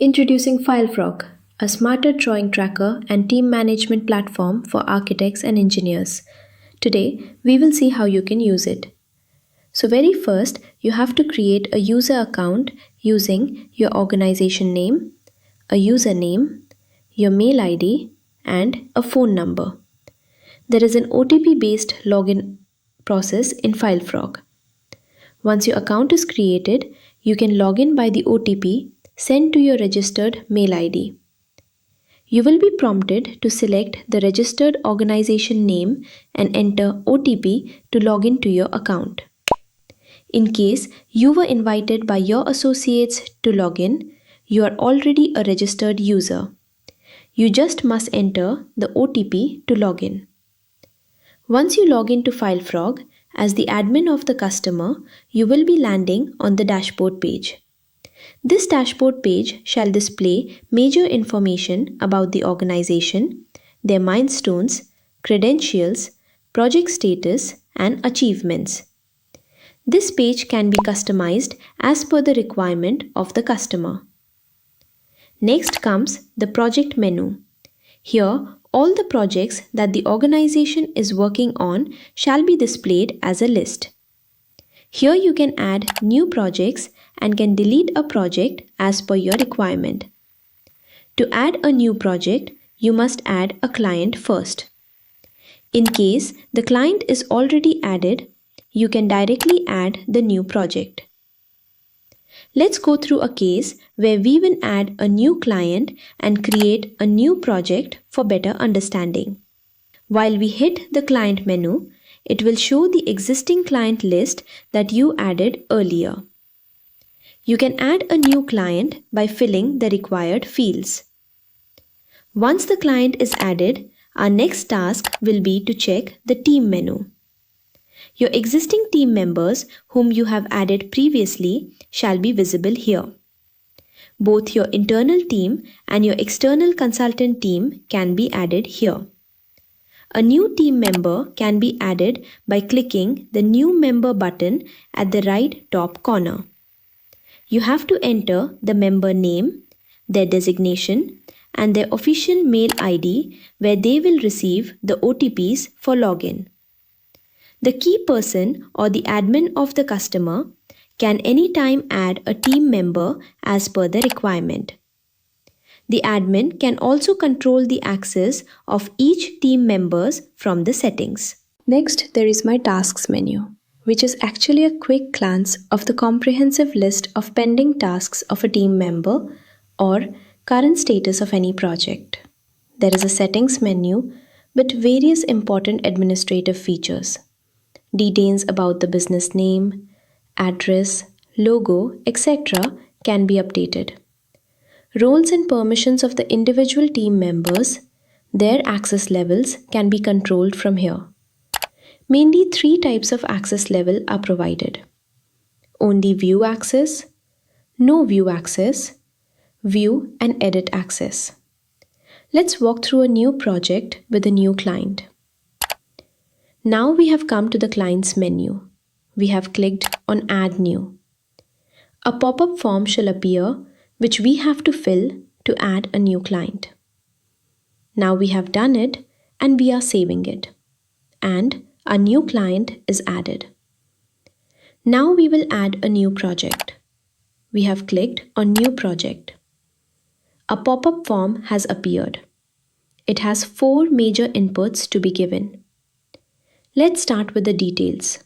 Introducing Filefrog, a smarter drawing tracker and team management platform for architects and engineers. Today, we will see how you can use it. So very first, you have to create a user account using your organization name, a username, your mail ID, and a phone number. There is an OTP-based login process in Filefrog. Once your account is created, you can log in by the OTP sent to your registered mail ID. You will be prompted to select the registered organization name and enter OTP to log into your account. In case you were invited by your associates to log in, you are already a registered user. You just must enter the OTP to log in. Once you log into Filefrog, as the admin of the customer, you will be landing on the dashboard page. This dashboard page shall display major information about the organization, their milestones, credentials, project status, and achievements. This page can be customized as per the requirement of the customer. Next comes the project menu. Here, all the projects that the organization is working on shall be displayed as a list. Here you can add new projects and can delete a project as per your requirement. To add a new project, you must add a client first. In case the client is already added, you can directly add the new project. Let's go through a case where we will add a new client and create a new project for better understanding. While we hit the client menu, it will show the existing client list that you added earlier. You can add a new client by filling the required fields. Once the client is added, our next task will be to check the team menu. Your existing team members whom you have added previously shall be visible here. Both your internal team and your external consultant team can be added here. A new team member can be added by clicking the New Member button at the right top corner. You have to enter the member name, their designation, and their official mail ID where they will receive the OTPs for login. The key person or the admin of the customer can anytime add a team member as per the requirement. The admin can also control the access of each team members from the settings. Next, there is my tasks menu, which is actually a quick glance of the comprehensive list of pending tasks of a team member or current status of any project. There is a settings menu with various important administrative features. Details about the business name, address, logo, etc. can be updated. Roles and permissions of the individual team members, their access levels can be controlled from here. Mainly 3 types of access level are provided. Only view access, no view access, view and edit access. Let's walk through a new project with a new client. Now we have come to the client's menu. We have clicked on Add New. A pop-up form shall appear which we have to fill to add a new client. Now we have done it and we are saving it. And a new client is added. Now we will add a new project. We have clicked on New Project. A pop-up form has appeared. It has 4 major inputs to be given. Let's start with the details.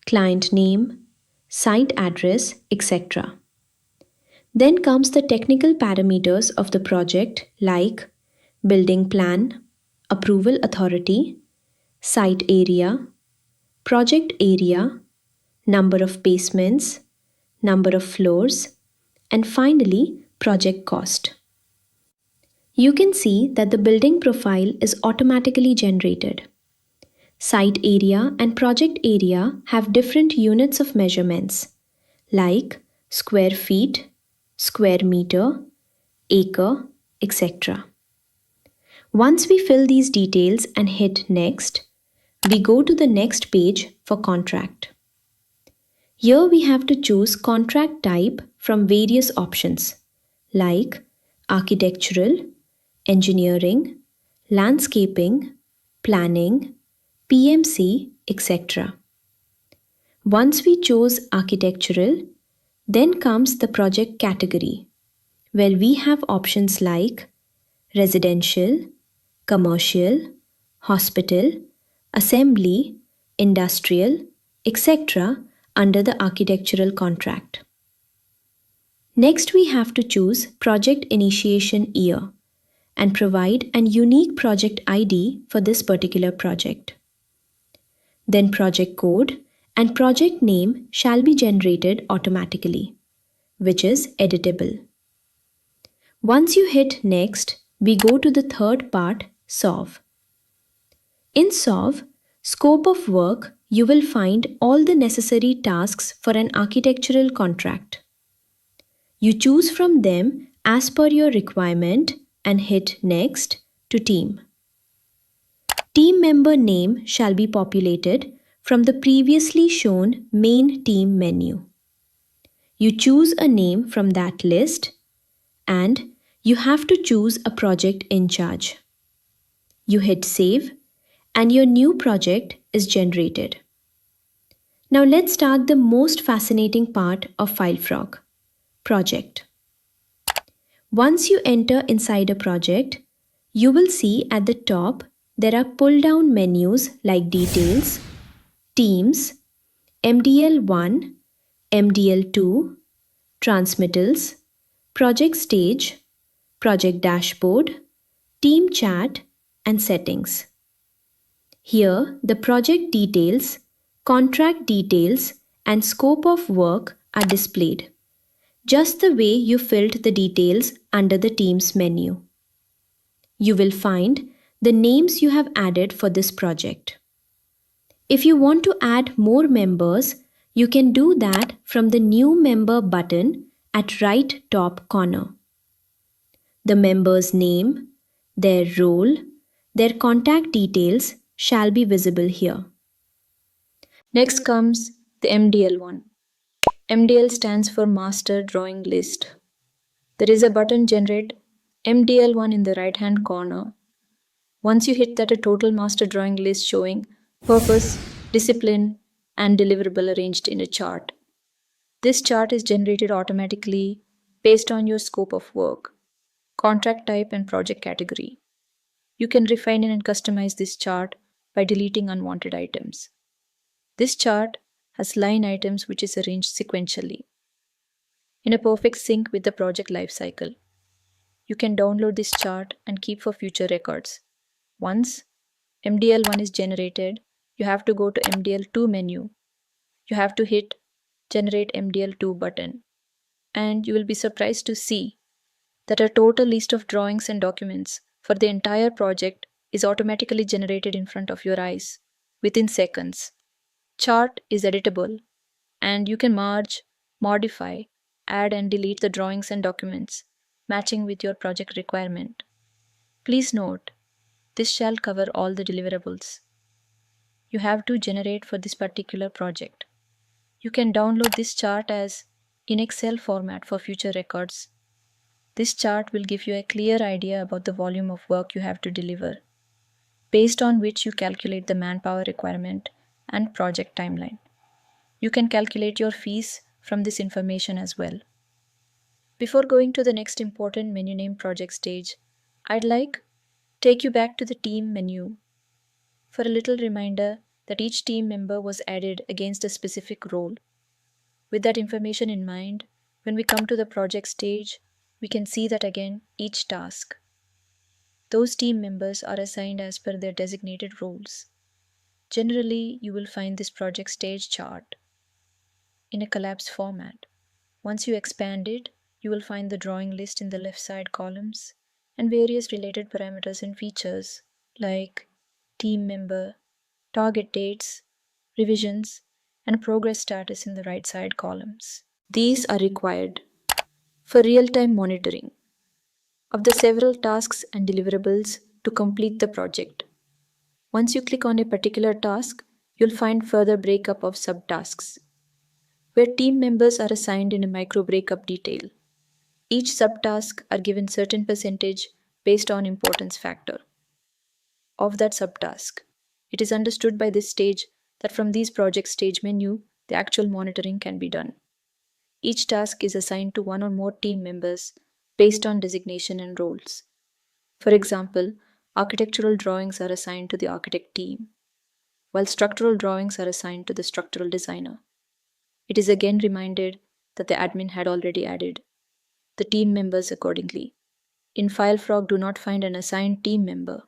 Client name, site address, etc. Then comes the technical parameters of the project like building plan, approval authority, site area, project area, number of basements, number of floors, and finally project cost. You can see that the building profile is automatically generated. Site area and project area have different units of measurements like square feet, square meter, acre, etc. Once we fill these details and hit Next, we go to the next page for contract. Here we have to choose contract type from various options like architectural, engineering, landscaping, planning, PMC, etc. Once we chose architectural, then comes the project category, where we have options like residential, commercial, hospital, assembly, industrial, etc. under the architectural contract. Next, we have to choose project initiation year and provide an unique project ID for this particular project. Then project code and project name shall be generated automatically, which is editable. Once you hit next, we go to the third part, solve. In solve, scope of work, you will find all the necessary tasks for an architectural contract. You choose from them as per your requirement and hit next to team. Team member name shall be populated from the previously shown main team menu. You choose a name from that list and you have to choose a project in charge. You hit save and your new project is generated. Now let's start the most fascinating part of Filefrog, project. Once you enter inside a project, you will see at the top there are pull down menus like details, teams, MDL1, MDL2, transmittals, project stage, project dashboard, team chat, and settings. Here, the project details, contract details, and scope of work are displayed, just the way you filled the details under the Teams menu. You will find the names you have added for this project. If you want to add more members, you can do that from the New Member button at right top corner. The member's name, their role, their contact details shall be visible here. Next comes the MDL1. MDL stands for Master Drawing List. There is a button Generate MDL1 in the right hand corner. Once you hit that, a total master drawing list showing purpose, discipline, and deliverable arranged in a chart. This chart is generated automatically based on your scope of work, contract type, and project category. You can refine and customize this chart by deleting unwanted items. This chart has line items which is arranged sequentially in a perfect sync with the project lifecycle. You can download this chart and keep for future records. Once MDL1 is generated, you have to go to MDL2 menu. You have to hit Generate MDL2 button, and you will be surprised to see that a total list of drawings and documents for the entire project is automatically generated in front of your eyes within seconds. Chart is editable, and you can merge, modify, add and delete the drawings and documents matching with your project requirement. Please note, this shall cover all the deliverables you have to generate for this particular project. You can download this chart as in Excel format for future records. This chart will give you a clear idea about the volume of work you have to deliver, based on which you calculate the manpower requirement and project timeline. You can calculate your fees from this information as well. Before going to the next important menu name project stage, I'd like take you back to the team menu for a little reminder that each team member was added against a specific role. With that information in mind, when we come to the project stage, we can see that again each task. Those team members are assigned as per their designated roles. Generally, you will find this project stage chart in a collapse format. Once you expand it, you will find the drawing list in the left side columns and various related parameters and features like team member, target dates, revisions, and progress status in the right side columns. These are required for real-time monitoring of the several tasks and deliverables to complete the project. Once you click on a particular task, you'll find further breakup of subtasks, where team members are assigned in a micro breakup detail. Each subtask are given certain percentage based on importance factor of that subtask. It is understood by this stage that from these project stage menu, the actual monitoring can be done. Each task is assigned to one or more team members based on designation and roles. For example, architectural drawings are assigned to the architect team, while structural drawings are assigned to the structural designer. It is again reminded that the admin had already added the team members accordingly. In Filefrog, do not find an assigned team member.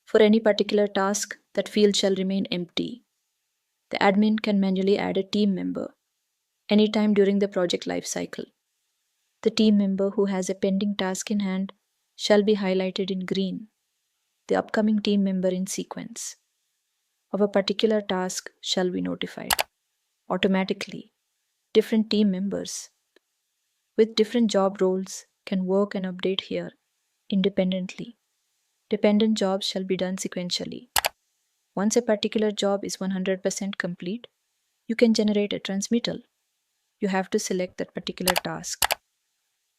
For any particular task, that field shall remain empty. The admin can manually add a team member anytime during the project lifecycle. The team member who has a pending task in hand shall be highlighted in green, the upcoming team member in sequence of a particular task shall be notified automatically. Different team members with different job roles can work and update here independently. Dependent jobs shall be done sequentially. Once a particular job is 100% complete, you can generate a transmittal. You have to select that particular task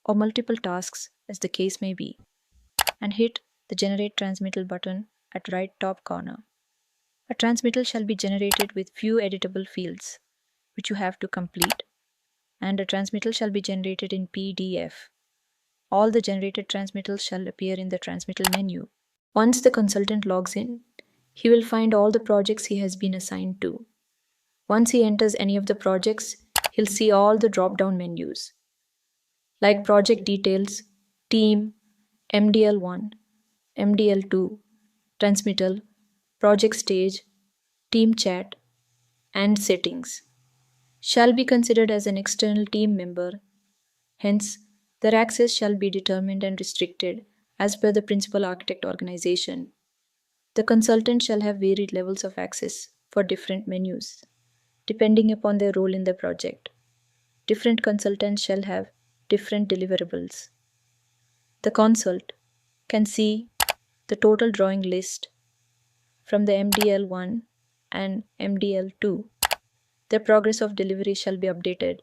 or multiple tasks as the case may be and hit the Generate Transmittal button at right top corner. A transmittal shall be generated with few editable fields which you have to complete, and a transmittal shall be generated in PDF. All the generated transmittals shall appear in the transmittal menu. Once the consultant logs in, he will find all the projects he has been assigned to. Once he enters any of the projects, he'll see all the drop-down menus like project details, team, MDL1, MDL2, transmittal, project stage, team chat, and settings. Shall be considered as an external team member. Hence, their access shall be determined and restricted as per the principal architect organization. The consultant shall have varied levels of access for different menus, depending upon their role in the project. Different consultants shall have different deliverables. The consult can see the total drawing list from the MDL1 and MDL2. The progress of delivery shall be updated.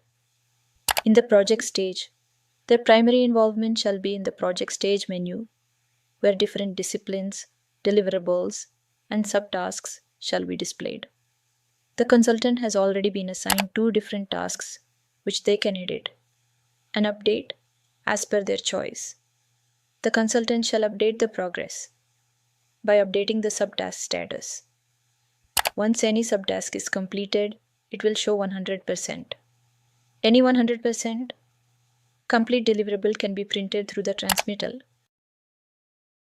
In the project stage, their primary involvement shall be in the project stage menu, where different disciplines, deliverables, and subtasks shall be displayed. The consultant has already been assigned 2 different tasks which they can edit and update as per their choice. The consultant shall update the progress by updating the subtask status. Once any subtask is completed, it will show 100%. Any 100% complete deliverable can be printed through the transmittal